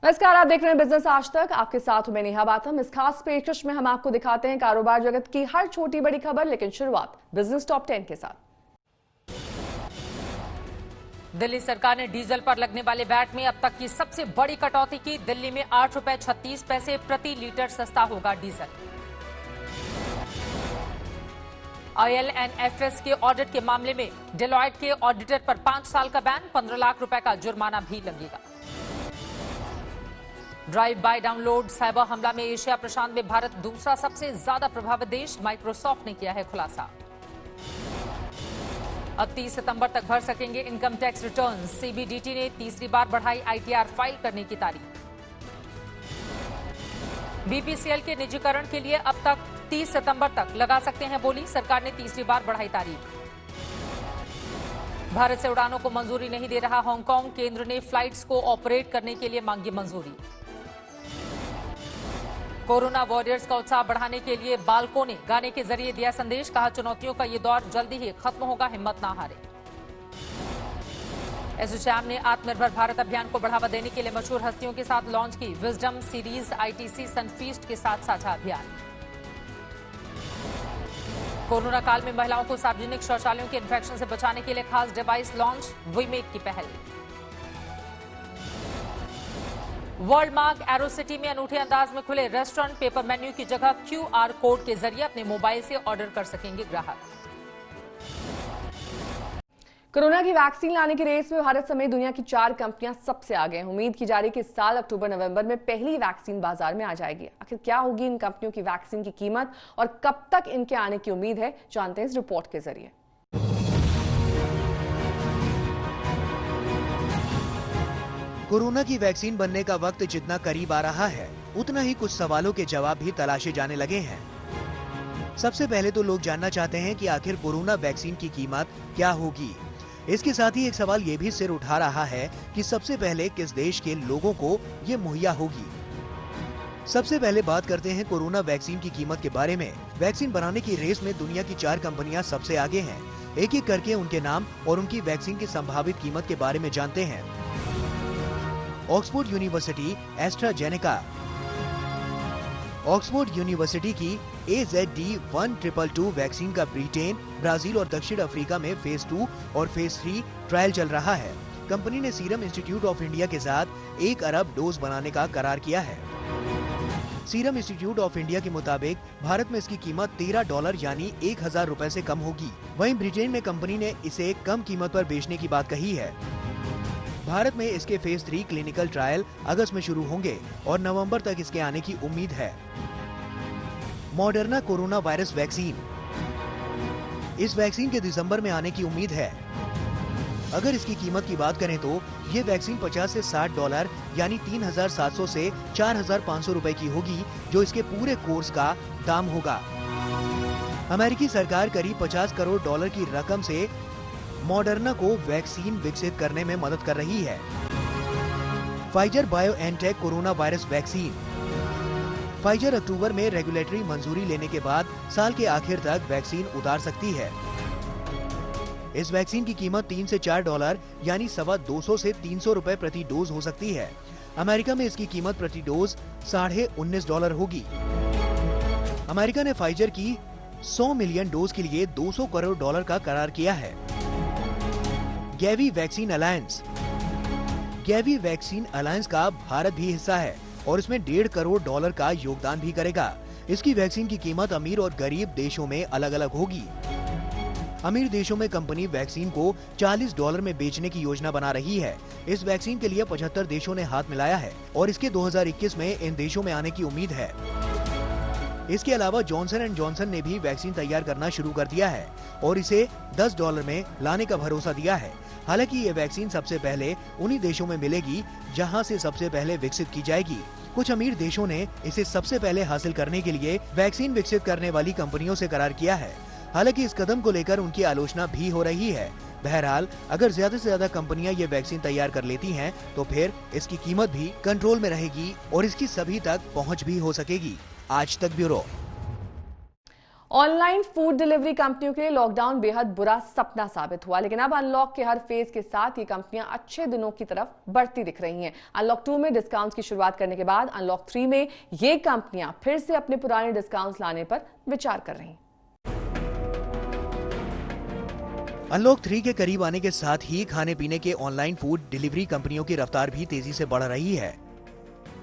नमस्कार, आप देख रहे हैं बिजनेस आज तक। आपके साथ हूं मैं नेहा बातम। इस खास पेशकश में हम आपको दिखाते हैं कारोबार जगत की हर छोटी बड़ी खबर, लेकिन शुरुआत बिजनेस टॉप 10 के साथ। दिल्ली सरकार ने डीजल पर लगने वाले वैट में अब तक की सबसे बड़ी कटौती की। दिल्ली में 8.36 रुपए प्रति लीटर सस्ता होगा डीजल। IL&FS के ऑडिट के मामले में डेलॉयट के ऑडिटर पर 5 साल का बैन, 15 लाख रुपए का जुर्माना भी लगेगा। ड्राइव बाय डाउनलोड साइबर हमला में एशिया प्रशांत में भारत दूसरा सबसे ज्यादा प्रभावित देश, माइक्रोसॉफ्ट ने किया है खुलासा। अब 30 सितंबर तक भर सकेंगे इनकम टैक्स रिटर्न। CBDT ने तीसरी बार बढ़ाई ITR फाइल करने की तारीख। BPCL के निजीकरण के लिए अब तक 30 सितंबर तक लगा सकते हैं बोली, सरकार ने तीसरी बार बढ़ाई तारीख। भारत से उड़ानों को मंजूरी नहीं दे रहा हांगकांग, केंद्र ने फ्लाइट्स को ऑपरेट करने के लिए मांगी मंजूरी। कोरोना वॉरियर्स का उत्साह बढ़ाने के लिए बालकों ने गाने के जरिए दिया संदेश, कहा चुनौतियों का ये दौर जल्दी ही खत्म होगा, हिम्मत ना हारे। एसोचैम ने आत्मनिर्भर भारत अभियान को बढ़ावा देने के लिए मशहूर हस्तियों के साथ लॉन्च की विजडम सीरीज। ITC सनफीस्ट के साथ साझा अभियान। कोरोना काल में महिलाओं को सार्वजनिक शौचालयों के इन्फेक्शन से बचाने के लिए खास डिवाइस लॉन्च, वीमेक की पहल। वर्ल्ड मार्क एरो सिटी में अनूठे अंदाज में खुले रेस्टोरेंट, पेपर मेन्यू की जगह QR कोड के जरिए अपने मोबाइल से ऑर्डर कर सकेंगे ग्राहक। कोरोना की वैक्सीन लाने की रेस में भारत समेत दुनिया की 4 कंपनियां सबसे आगे हैं। उम्मीद की जा रही है कि इस साल अक्टूबर-नवंबर में पहली वैक्सीन बाजार में आ जाएगी। आखिर क्या होगी इन कंपनियों की वैक्सीन की कीमत और कब तक इनके आने की उम्मीद है, जानते हैं इस रिपोर्ट के जरिए। कोरोना की वैक्सीन बनने का वक्त जितना करीब आ रहा है, उतना ही कुछ सवालों के जवाब भी तलाशे जाने लगे हैं। सबसे पहले तो लोग जानना चाहते हैं कि आखिर कोरोना वैक्सीन की कीमत क्या होगी। इसके साथ ही एक सवाल ये भी सिर उठा रहा है कि सबसे पहले किस देश के लोगों को ये मुहैया होगी। सबसे पहले बात करते हैं कोरोना वैक्सीन की कीमत के बारे में। वैक्सीन बनाने की रेस में दुनिया की 4 कंपनियां सबसे आगे हैं। एक एक करके उनके नाम और उनकी वैक्सीन की संभावित कीमत के बारे में जानते हैं। Oxford university AstraZeneca. Oxford university की AZD1222 वैक्सीन का ब्रिटेन, ब्राजील और दक्षिण अफ्रीका में फेज 2 और फेज 3 ट्रायल चल रहा है। कंपनी ने सीरम इंस्टीट्यूट ऑफ इंडिया के साथ 1 अरब डोज बनाने का करार किया है। सीरम इंस्टीट्यूट ऑफ इंडिया के मुताबिक भारत में इसकी कीमत $13 यानी 1000 रुपए से कम होगी। वहीं ब्रिटेन में कंपनी ने इसे कम कीमत पर बेचने की बात कही है। भारत में इसके फेज 3 क्लिनिकल ट्रायल अगस्त में शुरू होंगे और नवंबर तक इसके आने की उम्मीद है। Moderna corona virus vaccine. इस वैक्सीन के दिसंबर में आने की उम्मीद है। अगर इसकी कीमत की बात करें तो ये वैक्सीन $50 से $60 यानी 3700 से 4500 रुपए की होगी, जो इसके पूरे कोर्स का दाम होगा। अमेरिकी सरकार करीब $50 करोड़ की रकम से मॉडर्ना को वैक्सीन विकसित करने में मदद कर रही है। Pfizer BioNTech corona virus vaccine. Pfizer October में रेगुलेटरी मंजूरी लेने के बाद साल के आखिर तक वैक्सीन उतार सकती है। इस वैक्सीन की कीमत $3 से $4 यानी $225 से $300 रुपए प्रति डोज हो सकती है। अमेरिका में इसकी कीमत प्रति डोज $19.5 होगी। अमेरिका ने फाइजर की 100 मिलियन डोज के लिए $200 करोड़ का करार किया है। गैवी वैक्सीन अलायंस। गैवी वैक्सीन अलायंस का भारत भी हिस्सा है और इसमें $1.5 करोड़ का योगदान भी करेगा। इसकी वैक्सीन की कीमत अमीर और गरीब देशों में अलग अलग होगी। अमीर देशों में कंपनी वैक्सीन को $40 में बेचने की योजना बना रही है। इस वैक्सीन के लिए 75 देशों ने हाथ मिलाया है और इसके 2021 में इन देशों में आने की उम्मीद है। इसके अलावा जॉनसन एंड जॉनसन ने भी वैक्सीन तैयार करना शुरू कर दिया है और इसे $10 में लाने का भरोसा दिया है। हालांकि ये वैक्सीन सबसे पहले उन्हीं देशों में मिलेगी जहां से सबसे पहले विकसित की जाएगी। कुछ अमीर देशों ने इसे सबसे पहले हासिल करने के लिए वैक्सीन विकसित करने वाली कंपनियों से करार किया है। हालांकि इस कदम को लेकर उनकी आलोचना भी हो रही है। बहरहाल अगर ज्यादा से ज्यादा कंपनियां ये वैक्सीन तैयार कर लेती हैं, तो फिर इसकी कीमत भी कंट्रोल में रहेगी और इसकी सभी तक पहुंच भी हो सकेगी। आज तक ब्यूरो। ऑनलाइन फूड डिलीवरी कंपनियों के लिए लॉकडाउन बेहद बुरा सपना साबित हुआ, लेकिन अब अनलॉक के हर फेज के साथ ये कंपनियां अच्छे दिनों की तरफ बढ़ती दिख रही हैं। अनलॉक 2 में डिस्काउंट्स की शुरुआत करने के बाद अनलॉक 3 में ये कंपनियां फिर से अपने पुराने डिस्काउंट्स लाने पर विचार कर रही हैं। अनलॉक 3 के करीब आने के साथ ही खाने पीने के ऑनलाइन फूड डिलीवरी कंपनियों की रफ्तार भी तेजी से बढ़ रही है।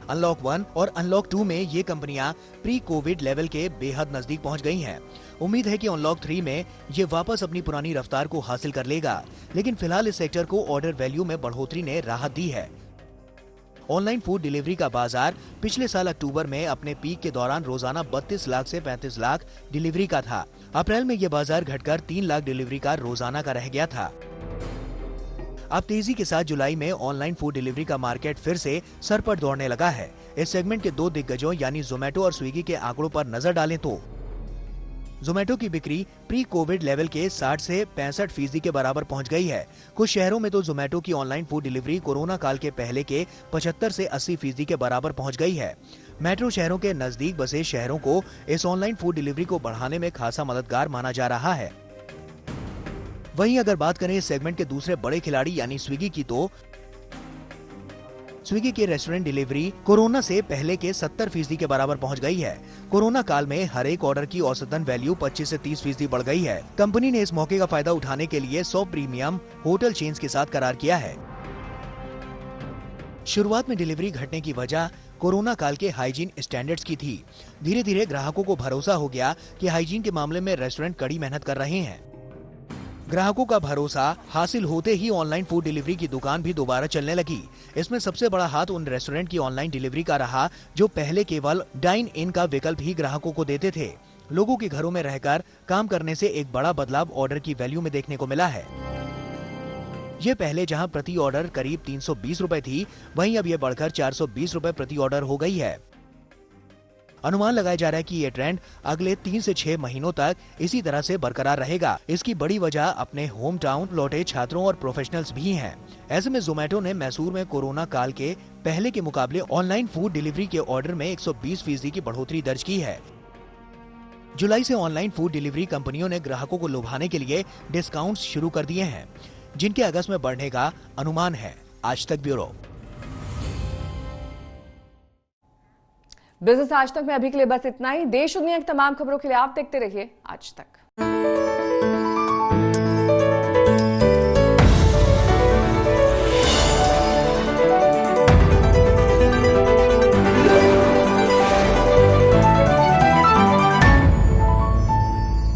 अनलॉक 1 और अनलॉक 2 में ये कंपनियां प्री कोविड लेवल के बेहद नजदीक पहुंच गई हैं। उम्मीद है कि अनलॉक 3 में ये वापस अपनी पुरानी रफ्तार को हासिल कर लेगा, लेकिन फिलहाल इस सेक्टर को ऑर्डर वैल्यू में बढ़ोतरी ने राहत दी है। ऑनलाइन फूड डिलीवरी का बाजार पिछले साल अक्टूबर में अपने पीक के दौरान रोजाना 32 लाख से 35 लाख डिलीवरी का था। अप्रैल में यह बाजार घटकर 3 लाख डिलीवरी का रोजाना का रह गया था। अब तेजी के साथ जुलाई में ऑनलाइन फूड डिलीवरी का मार्केट फिर से सर पर दौड़ने लगा है। इस सेगमेंट के दो दिग्गजों यानी जोमेटो और स्विगी के आंकड़ों पर नजर डालें तो जोमेटो की बिक्री प्री कोविड लेवल के 60 से 65% के बराबर पहुंच गई है। कुछ शहरों में तो जोमेटो की ऑनलाइन फूड डिलीवरी कोरोना काल के पहले के 75 से 80% के बराबर पहुंच गई है। मेट्रो शहरों के नजदीक बसे शहरों को इस ऑनलाइन फूड डिलीवरी को बढ़ाने में खासा मददगार माना जा रहा है। वहीं अगर बात करें इस सेगमेंट के दूसरे बड़े खिलाड़ी यानी स्विगी की, तो स्विगी की रेस्टोरेंट डिलीवरी कोरोना से पहले के 70% के बराबर पहुंच गई है। कोरोना काल में हर एक ऑर्डर की औसतन वैल्यू 25 से 30% बढ़ गई है। कंपनी ने इस मौके का फायदा उठाने के लिए 100 प्रीमियम होटल चेन्स के साथ करार किया है। शुरुआत में डिलीवरी घटने की वजह कोरोना काल के हाइजीन स्टैंडर्ड्स की थी। धीरे धीरे ग्राहकों को भरोसा हो गया कि हाइजीन के मामले में रेस्टोरेंट कड़ी मेहनत कर रहे हैं। ग्राहकों का भरोसा हासिल होते ही ऑनलाइन फूड डिलीवरी की दुकान भी दोबारा चलने लगी। इसमें सबसे बड़ा हाथ उन रेस्टोरेंट की ऑनलाइन डिलीवरी का रहा जो पहले केवल डाइन इन का विकल्प ही ग्राहकों को देते थे। लोगों के घरों में रहकर काम करने से एक बड़ा बदलाव ऑर्डर की वैल्यू में देखने को मिला है। ये पहले जहां प्रति ऑर्डर करीब 320 रुपए थी, वहीं अब ये बढ़कर 420 रुपए प्रति ऑर्डर हो गई है। अनुमान लगाया जा रहा है कि ये ट्रेंड अगले 3 से 6 महीनों तक इसी तरह से बरकरार रहेगा। इसकी बड़ी वजह अपने होम टाउन लौटे छात्रों और प्रोफेशनल्स भी हैं। ऐसे में जोमेटो ने मैसूर में कोरोना काल के पहले के मुकाबले ऑनलाइन फूड डिलीवरी के ऑर्डर में 120% की बढ़ोतरी दर्ज की है। जुलाई से ऑनलाइन फूड डिलीवरी कंपनियों ने ग्राहकों को लुभाने के लिए डिस्काउंट्स शुरू कर दिए हैं, जिनके अगस्त में बढ़ने का अनुमान है। आज तक ब्यूरो। बिजनेस आज तक में अभी के लिए बस इतना ही। देश दुनिया की तमाम खबरों के लिए आप देखते रहिए आज तक।